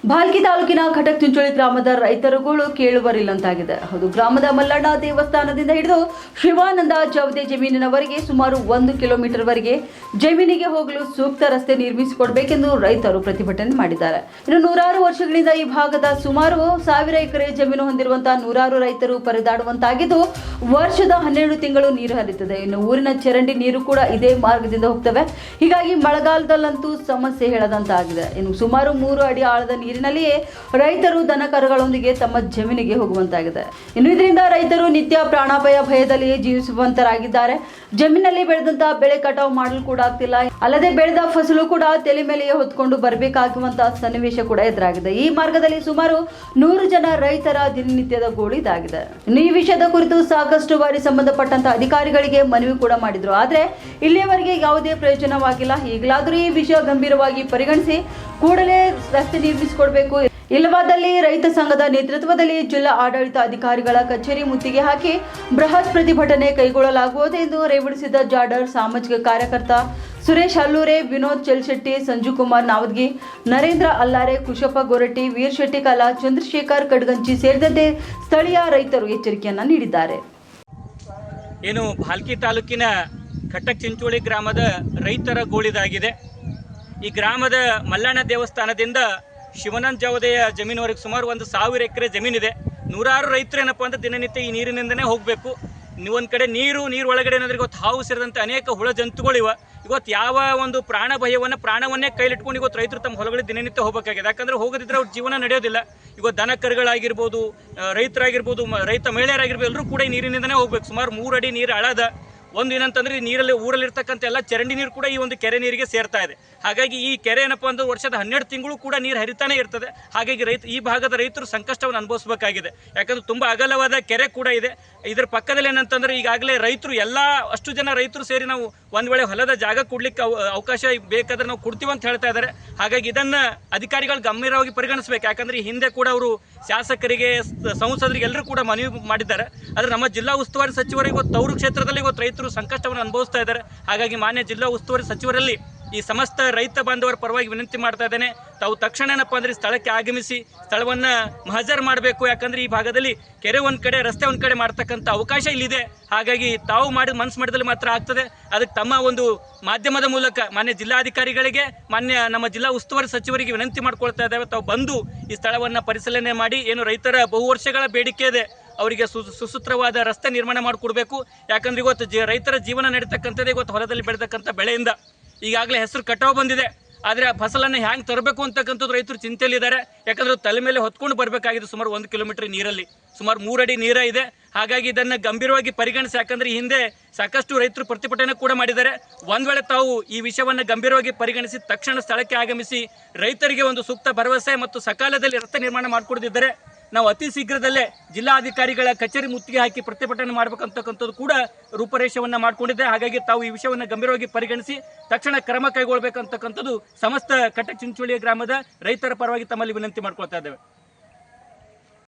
ಭಾಲ್ಕಿ ತಾಲೂಕಿನ ಖಟಕ್ ಚುಂಚೋಳಿ ಗ್ರಾಮದ ರೈತರುಗಳು ಕೇಳುವರಿಲ್ಲಂತಾಗಿದೆ. ಹೌದು, ಗ್ರಾಮದ ಮಲ್ಲಣ್ಣ ದೇವಸ್ಥಾನದಿಂದ ಹಿಡಿದು ಶಿವಾನಂದ ಜವದೆ ಜಮೀನಿನವರೆಗೆ ಸುಮಾರು 1 ಕಿಲೋಮೀಟರ್ ವರೆಗೆ ಜಮೀನಿಗೆ ಹೋಗಲು ಸೂಕ್ತ ರಸ್ತೆ ನಿರ್ಮಿಸಿಕೊಡಬೇಕೆಂದು ರೈತರು ಪ್ರತಿಭಟನೆ ಮಾಡಿದ್ದಾರೆ. ಇನ್ನು ನೂರಾರು ವರ್ಷಗಳಿಂದ ಈ ಭಾಗದ ಸುಮಾರು 1000 ಎಕರೆ ಜಮೀನು ಹೊಂದಿರುವಂತಹ ನೂರಾರು ರೈತರು ಪರದಾಡುವಂತಾಗಿದ್ದು, ವರ್ಷದ 12 ತಿಂಗಳು ನೀರು ಹರಿಯುತ್ತದೆ. ಇನ್ನು ಊರಿನ ಚರಂಡಿ ನೀರು ಕೂಡ ಇದೇ ಮಾರ್ಗದಿಂದ ಹೋಗ್ತವೆ. ಹೀಗಾಗಿ ಮಳೆಗಾಲದಲ್ಲಂತೂ ಸಮಸ್ಯೆ ಹೇಳದಂತಾಗಿದೆ. ಇನ್ನು ಸುಮಾರು 3 ಅಡಿ ಆಳದ ನೀರಿನಲ್ಲಿಯೇ ರೈತರು ದನ ಕರುಗಳೊಂದಿಗೆ ತಮ್ಮ ಜಮೀನಿಗೆ ಹೋಗುವಂತಾಗಿದೆ. ಇನ್ನು ಇದರಿಂದ ರೈತರು ನಿತ್ಯ ಪ್ರಾಣಾಪಾಯ ಭಯದಲ್ಲಿಯೇ ಜೀವಿಸುವಂತರಾಗಿದ್ದಾರೆ. ಜಮೀನಲ್ಲಿ ಬೆಳೆದಂತಹ ಬೆಳೆ ಕಟಾವು ಮಾಡಲು ಕೂಡ ಆಗ್ತಿಲ್ಲ. ಅಲ್ಲದೆ ಬೆಳೆದ ಫಸಲು ಕೂಡ ತಲೆ ಮೇಲೆಯೇ ಹೊತ್ಕೊಂಡು ಬರಬೇಕಾಗುವಂತಹ ಸನ್ನಿವೇಶ ಕೂಡ ಎದುರಾಗಿದೆ. ಈ ಮಾರ್ಗದಲ್ಲಿ ಸುಮಾರು 100 ಜನ ರೈತರ ದಿನನಿತ್ಯದ ಗೋಳು ಇದಾಗಿದೆ. ಇನ್ನು ಈ ವಿಷಯದ ಕುರಿತು ಸಾಕಷ್ಟು ಬಾರಿ ಸಂಬಂಧಪಟ್ಟಂತಹ ಅಧಿಕಾರಿಗಳಿಗೆ ಮನವಿ ಕೂಡ ಮಾಡಿದ್ರು. ಆದ್ರೆ ಇಲ್ಲಿಯವರೆಗೆ ಯಾವುದೇ ಪ್ರಯೋಜನವಾಗಿಲ್ಲ. ಈಗಲಾದರೂ ಈ ವಿಷಯ ಗಂಭೀರವಾಗಿ ಪರಿಗಣಿಸಿ ಕೂಡಲೇ ರಸ್ತೆ ನಿರ್ಮಿಸಿಕೊಡಬೇಕು. ಇಲ್ಲವಾದಲ್ಲಿ ರೈತ ಸಂಘದ ನೇತೃತ್ವದಲ್ಲಿ ಜಿಲ್ಲಾ ಆಡಳಿತ ಅಧಿಕಾರಿಗಳ ಕಚೇರಿ ಮುತ್ತಿಗೆ ಹಾಕಿ ಬೃಹತ್ ಪ್ರತಿಭಟನೆ ಕೈಗೊಳ್ಳಲಾಗುವುದು ಎಂದು ರೇವಡಿಸಿದ ಜಾಡರ್ ಸಾಮಾಜಿಕ ಕಾರ್ಯಕರ್ತ ಸುರೇಶ್ ಹಲ್ಲೂರೆ, ವಿನೋದ್ ಚೆಲ್ಶೆಟ್ಟಿ, ಸಂಜು ಕುಮಾರ್ ನಾವದ್ಗಿ, ನರೇಂದ್ರ ಅಲ್ಲಾರೆ, ಕುಶಪ್ಪ ಗೊರಟ್ಟಿ, ವೀರ್ ಶೆಟ್ಟಿ ಕಲಾ, ಚಂದ್ರಶೇಖರ್ ಕಡ್ಗಂಚಿ ಸೇರಿದಂತೆ ಸ್ಥಳೀಯ ರೈತರು ಎಚ್ಚರಿಕೆಯನ್ನ ನೀಡಿದ್ದಾರೆ. ಏನು ಭಾಲ್ಕಿ ತಾಲೂಕಿನ ಖಟಕ್ ಚಿಂಚೋಳಿ ಗ್ರಾಮದ ರೈತರ ಗೋಳಿದಾಗಿದೆ. ಈ ಗ್ರಾಮದ ಮಲ್ಲಣ್ಣ ದೇವಸ್ಥಾನದಿಂದ ಶಿವಾನಂದ ಜವದೆಯ ಜಮೀನುವರೆಗೆ ಸುಮಾರು 1000 ಎಕರೆ ಜಮೀನಿದೆ. ನೂರಾರು ರೈತರು ಏನಪ್ಪ ಅಂತ ದಿನನಿತ್ಯ ಈ ನೀರಿನಿಂದನೇ ಹೋಗಬೇಕು. ಒಂದು ಕಡೆ ನೀರು ಒಳಗಡೆ ಏನಾದ್ರೆ ಇವತ್ತು ಹಾವು ಸೇರಿದಂತೆ ಅನೇಕ ಹುಳ ಜಂತುಗಳಿವೆ. ಇವತ್ತು ಯಾವ ಒಂದು ಪ್ರಾಣವನ್ನೇ ಕೈಲಿಟ್ಕೊಂಡು ಇವತ್ತು ರೈತರು ತಮ್ಮ ಹೊಲಗಳಿಗೆ ದಿನನಿತ್ಯ ಹೋಗಬೇಕಾಗಿದೆ. ಯಾಕಂದರೆ ಹೋಗದಿದ್ರೆ ಅವ್ರ ಜೀವನ ನಡೆಯೋದಿಲ್ಲ. ಇವತ್ತು ದನ ಕರುಗಳಾಗಿರ್ಬೋದು, ರೈತರಾಗಿರ್ಬೋದು, ರೈತ ಮಹಿಳೆಯರಾಗಿರ್ಬೋದು, ಎಲ್ಲರೂ ಕೂಡ ಈ ನೀರಿನಿಂದನೇ ಹೋಗ್ಬೇಕು. ಸುಮಾರು 3 ಅಡಿ ನೀರು ಆಳದ. ಒಂದು ಏನಂತಂದ್ರೆ ನೀರಲ್ಲಿ ಊರಲ್ಲಿರ್ತಕ್ಕಂಥ ಎಲ್ಲ ಚರಂಡಿ ನೀರು ಕೂಡ ಈ ಒಂದು ಕೆರೆ ನೀರಿಗೆ ಸೇರ್ತಾ ಇದೆ. ಹಾಗಾಗಿ ಈ ಕೆರೆ ಏನಪ್ಪ ಅಂದ್ರೆ ವರ್ಷದ 12 ತಿಂಗಳು ಕೂಡ ನೀರು ಹರಿತಾನೆ ಇರ್ತದೆ. ಹಾಗಾಗಿ ಈ ಭಾಗದ ರೈತರು ಸಂಕಷ್ಟವನ್ನು ಅನುಭವಿಸಬೇಕಾಗಿದೆ. ಯಾಕಂದ್ರೆ ತುಂಬ ಅಗಲವಾದ ಕೆರೆ ಕೂಡ ಇದೆ. ಇದರ ಪಕ್ಕದಲ್ಲಿ ಏನಂತಂದ್ರೆ ಈಗಾಗಲೇ ರೈತರು ಅಷ್ಟು ಜನ ರೈತರು ಸೇರಿ ನಾವು ಒಂದು ವೇಳೆ ಹೊಲದ ಜಾಗ ಕೊಡ್ಲಿಕ್ಕೆ ಅವಕಾಶ ಬೇಕಾದ್ರೆ ನಾವು ಕೊಡ್ತೀವಿ ಅಂತ ಹೇಳ್ತಾ ಇದ್ದಾರೆ. ಹಾಗಾಗಿ ಇದನ್ನು ಅಧಿಕಾರಿಗಳು ಗಂಭೀರವಾಗಿ ಪರಿಗಣಿಸಬೇಕು. ಯಾಕಂದ್ರೆ ಈ ಹಿಂದೆ ಕೂಡ ಅವರು ಶಾಸಕರಿಗೆ, ಸಂಸದರಿಗೆ ಎಲ್ಲರೂ ಕೂಡ ಮನವಿ ಮಾಡಿದ್ದಾರೆ. ಆದರೆ ನಮ್ಮ ಜಿಲ್ಲಾ ಉಸ್ತುವಾರಿ ಸಚಿವರು ಇವತ್ತು ತವರು ಕ್ಷೇತ್ರದಲ್ಲಿ ಇವತ್ತು ರೈತರು ಸಂಕಷ್ಟವನ್ನು ಅನುಭವಿಸ್ತಾ ಇದ್ದಾರೆ. ಹಾಗಾಗಿ ಮಾನ್ಯ ಜಿಲ್ಲಾ ಉಸ್ತುವಾರಿ ಸಚಿವರಲ್ಲಿ ಈ ಸಮಸ್ತ ರೈತ ಬಾಂಧವರ ಪರವಾಗಿ ವಿನಂತಿ ಮಾಡ್ತಾ ಇದ್ದೇನೆ. ತಾವು ತಕ್ಷಣ ಏನಪ್ಪ ಅಂದ್ರೆ ಸ್ಥಳಕ್ಕೆ ಆಗಮಿಸಿ ಸ್ಥಳವನ್ನು ಮಹಜರ್ ಮಾಡಬೇಕು. ಯಾಕಂದ್ರೆ ಈ ಭಾಗದಲ್ಲಿ ಕೆರೆ ಒಂದು ಕಡೆ, ರಸ್ತೆ ಒಂದು ಕಡೆ ಮಾಡ್ತಕ್ಕಂಥ ಅವಕಾಶ ಇಲ್ಲಿದೆ. ಹಾಗಾಗಿ ತಾವು ಮನಸ್ಸು ಮಾಡಿದಲ್ಲಿ ಮಾತ್ರ ಆಗ್ತದೆ. ಅದಕ್ಕೆ ತಮ್ಮ ಒಂದು ಮಾಧ್ಯಮದ ಮೂಲಕ ಮಾನ್ಯ ಜಿಲ್ಲಾಧಿಕಾರಿಗಳಿಗೆ, ನಮ್ಮ ಜಿಲ್ಲಾ ಉಸ್ತುವಾರಿ ಸಚಿವರಿಗೆ ವಿನಂತಿ ಮಾಡ್ಕೊಳ್ತಾ ಇದ್ದೇವೆ. ತಾವು ಬಂದು ಈ ಸ್ಥಳವನ್ನು ಪರಿಶೀಲನೆ ಮಾಡಿ ಏನು ರೈತರ ಬಹುವರ್ಷಗಳ ಬೇಡಿಕೆ ಇದೆ ಅವರಿಗೆ ಸುಸೂತ್ರವಾದ ರಸ್ತೆ ನಿರ್ಮಾಣ ಮಾಡಿಕೊಡ್ಬೇಕು. ಯಾಕಂದ್ರೆ ಇವತ್ತು ರೈತರ ಜೀವನ ನಡೀತಕ್ಕಂಥದ್ದೇ ಇವತ್ತು ಹೊಲದಲ್ಲಿ ಬೆಳೆತಕ್ಕಂಥ ಬೆಳೆಯಿಂದ. ಈಗಾಗಲೇ ಹೆಸರು ಕಟಾವು ಬಂದಿದೆ. ಆದರೆ ಆ ಫಸಲನ್ನು ಹ್ಯಾಂಗೆ ತರಬೇಕು ಅಂತಕ್ಕಂಥದ್ದು ರೈತರು ಚಿಂತೆಯಲ್ಲಿದ್ದಾರೆ. ಯಾಕಂದ್ರೆ ತಲೆ ಮೇಲೆ ಹೊತ್ಕೊಂಡು ಬರಬೇಕಾಗಿದೆ. ಸುಮಾರು 1 ಕಿಲೋಮೀಟರ್ ನೀರಲ್ಲಿ ಸುಮಾರು 3 ಅಡಿ ನೀರ ಇದೆ. ಹಾಗಾಗಿ ಇದನ್ನು ಗಂಭೀರವಾಗಿ ಪರಿಗಣಿಸಿ, ಯಾಕಂದರೆ ಹಿಂದೆ ಸಾಕಷ್ಟು ರೈತರು ಪ್ರತಿಭಟನೆ ಕೂಡ ಮಾಡಿದ್ದಾರೆ. ಒಂದು ವೇಳೆ ತಾವು ಈ ವಿಷಯವನ್ನು ಗಂಭೀರವಾಗಿ ಪರಿಗಣಿಸಿ ತಕ್ಷಣ ಸ್ಥಳಕ್ಕೆ ಆಗಮಿಸಿ ರೈತರಿಗೆ ಒಂದು ಸೂಕ್ತ ಭರವಸೆ ಮತ್ತು ಸಕಾಲದಲ್ಲಿ ರಸ್ತೆ ನಿರ್ಮಾಣ ಮಾಡಿಕೊಡದಿದ್ದರೆ ನಾವು ಅತಿ ಶೀಘ್ರದಲ್ಲೇ ಜಿಲ್ಲಾಧಿಕಾರಿಗಳ ಕಚೇರಿ ಮುತ್ತಿಗೆ ಹಾಕಿ ಪ್ರತಿಭಟನೆ ಮಾಡಬೇಕಂತಕ್ಕಂಥದ್ದು ಕೂಡ ರೂಪರೇಷೆಯನ್ನು ಮಾಡಿಕೊಂಡಿದೆ. ಹಾಗಾಗಿ ತಾವು ಈ ವಿಷಯವನ್ನು ಗಂಭೀರವಾಗಿ ಪರಿಗಣಿಸಿ ತಕ್ಷಣ ಕ್ರಮ ಕೈಗೊಳ್ಳಬೇಕಂತಕ್ಕಂಥದ್ದು ಸಮಸ್ತ ಖಟಕ್ ಚಿಂಚೋಳಿ ಗ್ರಾಮದ ರೈತರ ಪರವಾಗಿ ತಮ್ಮಲ್ಲಿ ವಿನಂತಿ ಮಾಡ್ಕೊಳ್ತಾ ಇದ್ದೇವೆ.